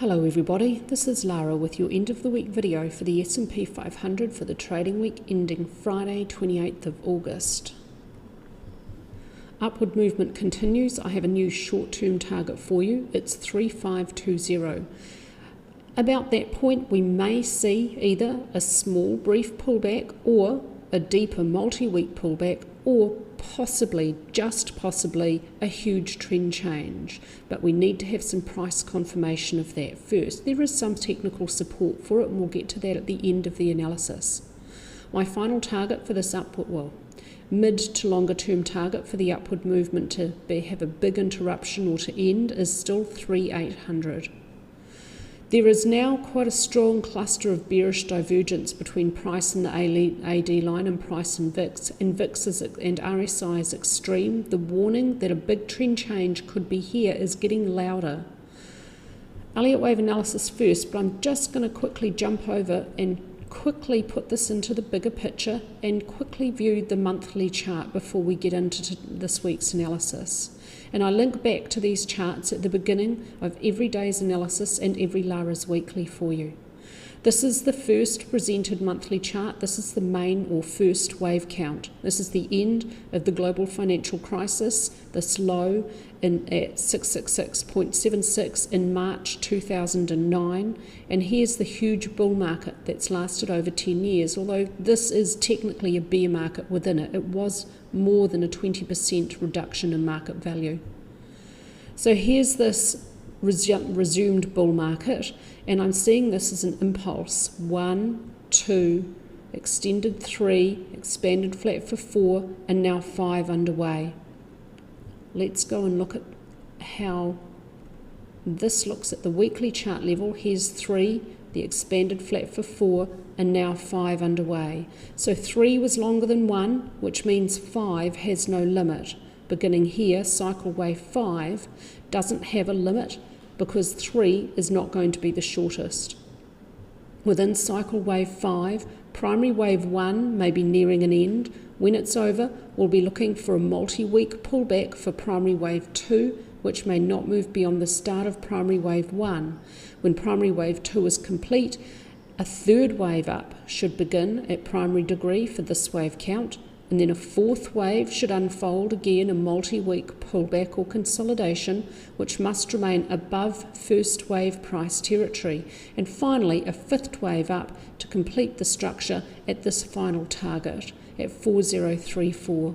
Hello everybody, this is Lara with your end of the week video for the S&P 500 for the trading week ending Friday 28th of August. Upward movement continues. I have a new short-term target for you. It's 3520. About that point we may see either a small brief pullback or a deeper multi-week pullback, or possibly, just possibly, a huge trend change. But we need to have some price confirmation of that first. There is some technical support for it, and we'll get to that at the end of the analysis. My final target for this upward, mid to longer term target for the upward movement to have a big interruption or to end is still 3800. There is now quite a strong cluster of bearish divergence between price and the AD line and price and VIX, and VIX and RSI is extreme. The warning that a big trend change could be here is getting louder. Elliott Wave analysis first, but I'm just going to quickly jump over and quickly put this into the bigger picture and quickly view the monthly chart before we get into this week's analysis. And I link back to these charts at the beginning of every day's analysis and every Lara's weekly for you. This is the first presented monthly chart. This is the main or first wave count. This is the end of the global financial crisis, this low at 666.76 in March 2009. And here's the huge bull market that's lasted over 10 years, although this is technically a bear market within it. It was more than a 20% reduction in market value. So here's this resumed bull market, and I'm seeing this as an impulse. 1, 2, extended 3, expanded flat for 4, and now 5 underway. Let's go and look at how this looks at the weekly chart level. Here's 3, the expanded flat for 4, and now 5 underway. So 3 was longer than 1, which means 5 has no limit. Beginning here, cycle wave 5 doesn't have a limit because 3 is not going to be the shortest. Within cycle wave 5, primary wave 1 may be nearing an end. When it's over, we'll be looking for a multi-week pullback for primary wave 2, which may not move beyond the start of primary wave 1. When primary wave 2 is complete, a third wave up should begin at primary degree for this wave count, and then a fourth wave should unfold, again a multi-week pullback or consolidation, which must remain above first wave price territory, and finally a fifth wave up to complete the structure at this final target at 4034.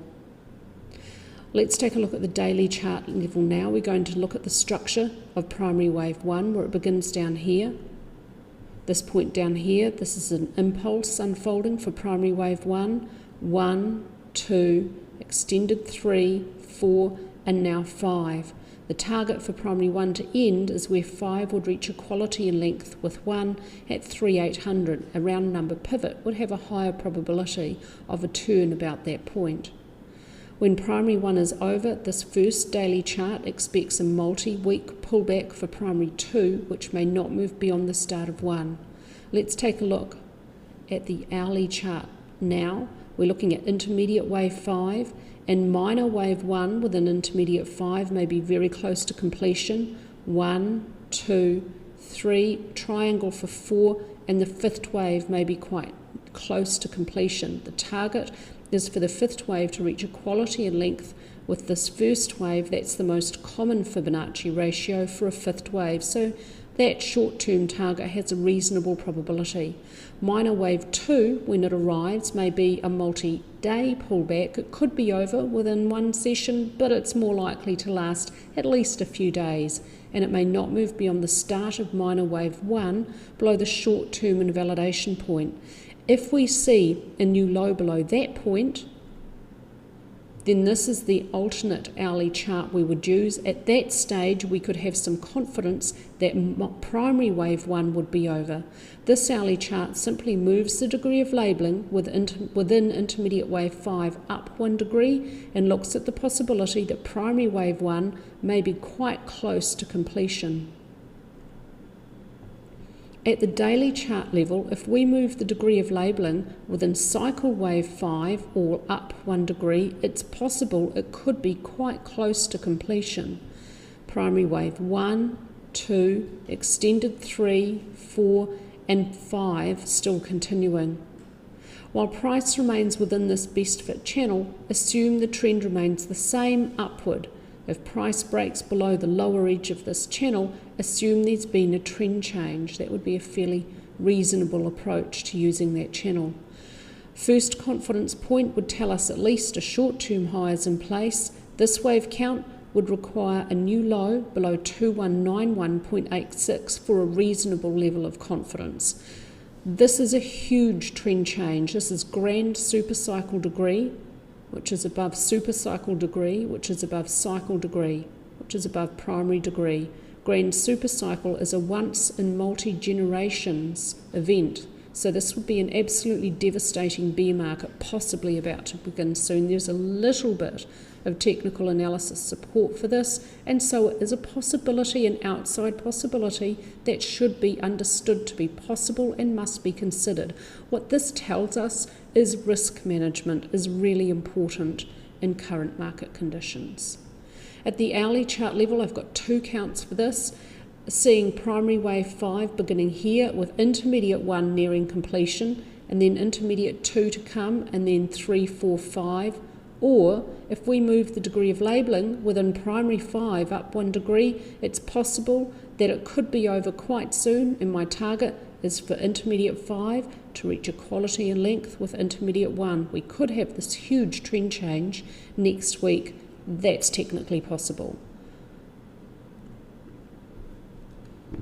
Let's take a look at the daily chart level now. We're going to look at the structure of primary wave 1, where it begins down here. This point down here, this is an impulse unfolding for primary wave 1. 1, 2, extended 3, 4, and now 5. The target for primary 1 to end is where 5 would reach equality in length with 1 at 3800. A round number pivot would have a higher probability of a turn about that point. When primary 1 is over, this first daily chart expects a multi-week pullback for primary 2, which may not move beyond the start of 1. Let's take a look at the hourly chart now. We're looking at intermediate wave 5 and minor wave 1 within intermediate 5 may be very close to completion. 1, 2, 3, triangle for 4, and the fifth wave may be quite close to completion. The target is for the fifth wave to reach equality in length with this first wave. That's the most common Fibonacci ratio for a fifth wave. So that short-term target has a reasonable probability. Minor wave 2, when it arrives, may be a multi-day pullback. It could be over within one session, but it's more likely to last at least a few days, and it may not move beyond the start of minor wave 1 below the short-term invalidation point. If we see a new low below that point, then this is the alternate hourly chart we would use. At that stage, we could have some confidence that primary wave 1 would be over. This hourly chart simply moves the degree of labelling within intermediate wave 5 up 1 degree and looks at the possibility that primary wave 1 may be quite close to completion. At the daily chart level, if we move the degree of labelling within cycle wave 5 or up 1 degree, it's possible it could be quite close to completion. Primary wave 1, 2, extended 3, 4, and 5 still continuing. While price remains within this best fit channel, assume the trend remains the same upward. If price breaks below the lower edge of this channel, assume there's been a trend change. That would be a fairly reasonable approach to using that channel. First confidence point would tell us at least a short-term high is in place. This wave count would require a new low below 2191.86 for a reasonable level of confidence. This is a huge trend change. This is grand supercycle degree, which is above supercycle degree, which is above cycle degree, which is above primary degree. Grand supercycle is a once in multi-generations event. So this would be an absolutely devastating bear market, possibly about to begin soon. There's a little bit of technical analysis support for this, and so it is a possibility, an outside possibility, that should be understood to be possible and must be considered. What this tells us is risk management is really important in current market conditions. At the hourly chart level, I've got 2 counts for this. Seeing primary wave 5 beginning here with intermediate 1 nearing completion, and then intermediate 2 to come, and then 3, 4, 5. Or if we move the degree of labelling within primary 5 up 1 degree, it's possible that it could be over quite soon, and my target is for intermediate 5 to reach equality in length with intermediate 1. We could have this huge trend change next week. That's technically possible.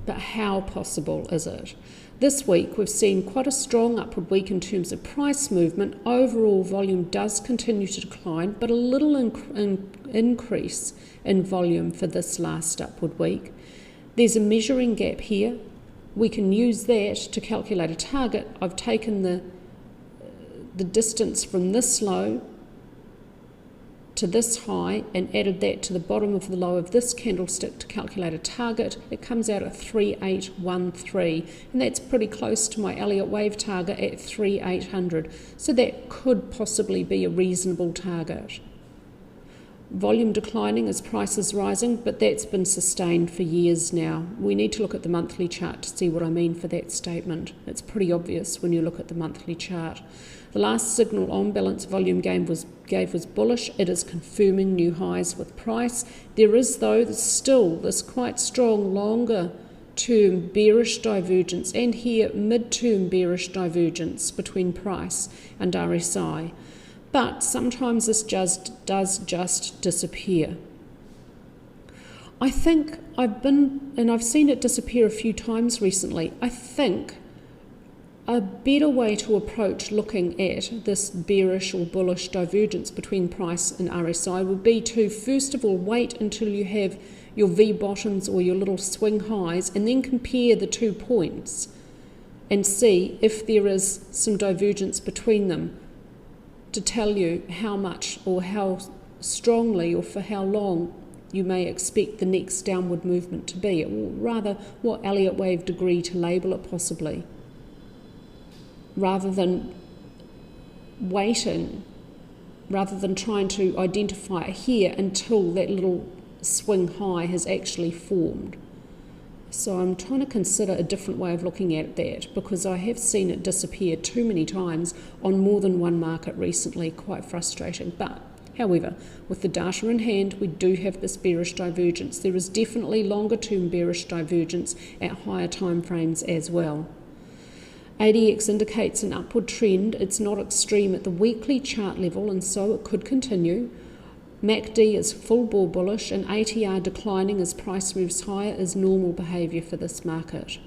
But how possible is it? This week we've seen quite a strong upward week in terms of price movement. Overall volume does continue to decline, but a little increase in volume for this last upward week. There's a measuring gap here. We can use that to calculate a target. I've taken the distance from this low to this high and added that to the bottom of the low of this candlestick to calculate a target. It comes out at 3813, and that's pretty close to my Elliott Wave target at 3800, so that could possibly be a reasonable target. Volume declining as prices rising, but that's been sustained for years now. We need to look at the monthly chart to see what I mean for that statement. It's pretty obvious when you look at the monthly chart. The last signal on balance volume gave was bullish. It is confirming new highs with price. There is, though, still this quite strong longer term bearish divergence, and here mid-term bearish divergence between price and RSI. But sometimes this does just disappear. I think I've seen it disappear a few times recently. I think a better way to approach looking at this bearish or bullish divergence between price and RSI would be to, first of all, wait until you have your V bottoms or your little swing highs, and then compare the 2 points and see if there is some divergence between them to tell you how much or how strongly or for how long you may expect the next downward movement to be, or rather what Elliott Wave degree to label it possibly, rather than waiting, rather than trying to identify it here until that little swing high has actually formed. So I'm trying to consider a different way of looking at that, because I have seen it disappear too many times on more than one market recently. Quite frustrating. But however, with the data in hand, we do have this bearish divergence. There is definitely longer term bearish divergence at higher time frames as well. ADX indicates an upward trend. It's not extreme at the weekly chart level, and so it could continue. MACD is full bore bullish, and ATR declining as price moves higher is normal behaviour for this market.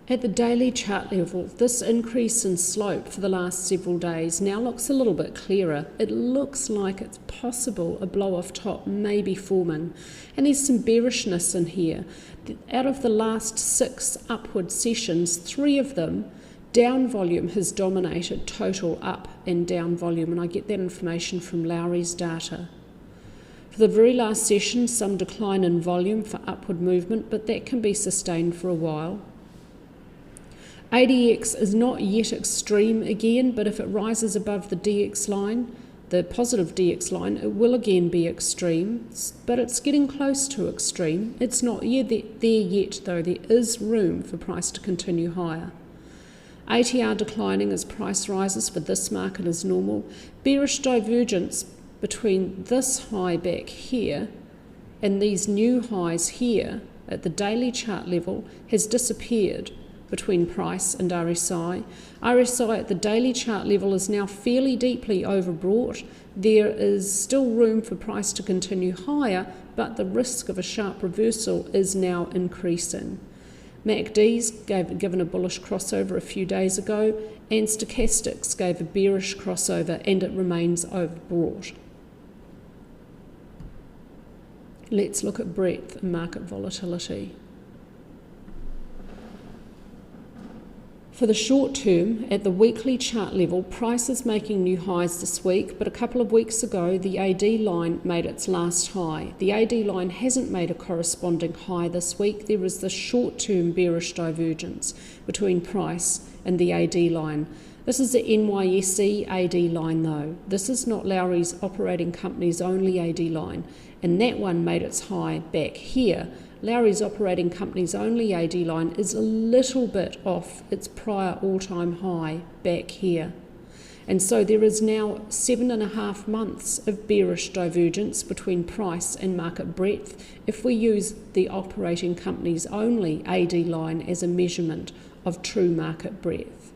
At the daily chart level, this increase in slope for the last several days now looks a little bit clearer. It looks like it's possible a blow-off top may be forming, and there's some bearishness in here. Out of the last 6 upward sessions, 3 of them, down volume has dominated total up and down volume, and I get that information from Lowry's data. For the very last session, some decline in volume for upward movement, but that can be sustained for a while. ADX is not yet extreme again, but if it rises above the DX line, the positive DX line, it will again be extreme, but it's getting close to extreme. It's not yet there yet, though. There is room for price to continue higher. ATR declining as price rises for this market is normal. Bearish divergence between this high back here and these new highs here at the daily chart level has disappeared between price and RSI. RSI at the daily chart level is now fairly deeply overbought. There is still room for price to continue higher, but the risk of a sharp reversal is now increasing. MACD's given a bullish crossover a few days ago, and stochastics gave a bearish crossover, and it remains overbought. Let's look at breadth and market volatility. For the short term, at the weekly chart level, price is making new highs this week, but a couple of weeks ago, the AD line made its last high. The AD line hasn't made a corresponding high this week. There is this short-term bearish divergence between price and the AD line. This is the NYSE AD line, though. This is not Lowry's operating company's only AD line, and that one made its high back here. Lowry's operating company's only AD line is a little bit off its prior all-time high back here. And so there is now 7.5 months of bearish divergence between price and market breadth if we use the operating company's only AD line as a measurement of true market breadth.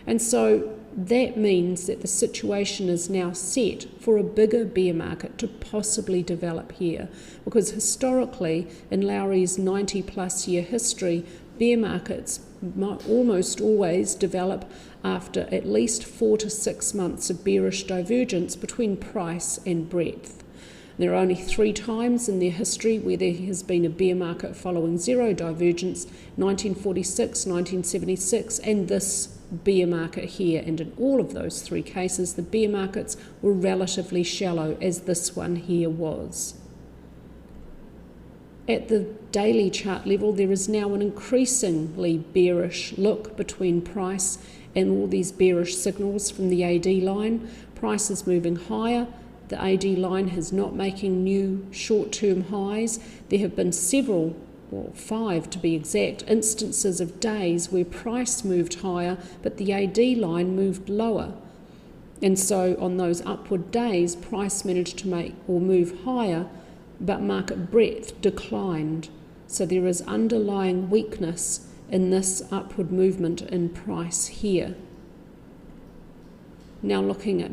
And so that means that the situation is now set for a bigger bear market to possibly develop here, because historically, in Lowry's 90-plus year history, bear markets almost always develop after at least 4 to 6 months of bearish divergence between price and breadth. There are only 3 times in their history where there has been a bear market following zero divergence: 1946, 1976, and this bear market here. And in all of those 3 cases, the bear markets were relatively shallow, as this one here was. At the daily chart level, there is now an increasingly bearish look between price and all these bearish signals from the AD line. Price is moving higher. The AD line is not making new short-term highs. There have been several, 5 to be exact, instances of days where price moved higher, but the AD line moved lower. And so on those upward days, price managed to move higher, but market breadth declined. So there is underlying weakness in this upward movement in price here. Now looking at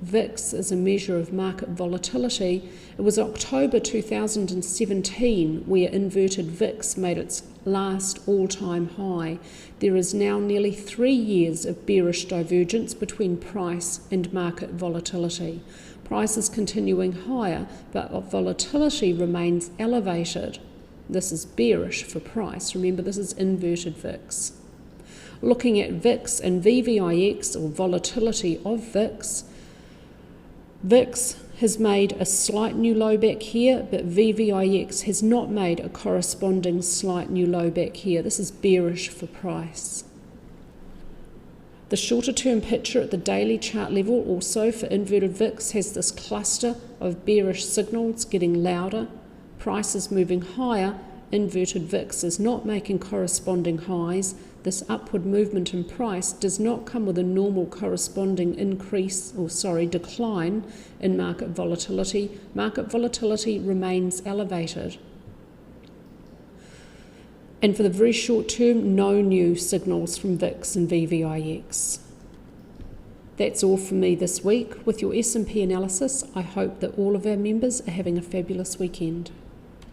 VIX as a measure of market volatility, it was October 2017 where inverted VIX made its last all-time high. There is now nearly 3 years of bearish divergence between price and market volatility. Price is continuing higher, but volatility remains elevated. This is bearish for price. Remember, this is inverted VIX. Looking at VIX and VVIX, or volatility of VIX, VIX has made a slight new low back here, but VVIX has not made a corresponding slight new low back here. This is bearish for price. The shorter term picture at the daily chart level, also for inverted VIX, has this cluster of bearish signals getting louder. Price is moving higher. Inverted VIX is not making corresponding highs. This upward movement in price does not come with a normal corresponding decline in market volatility. Market volatility remains elevated. And for the very short term, no new signals from VIX and VVIX. That's all from me this week with your S&P analysis. I hope that all of our members are having a fabulous weekend.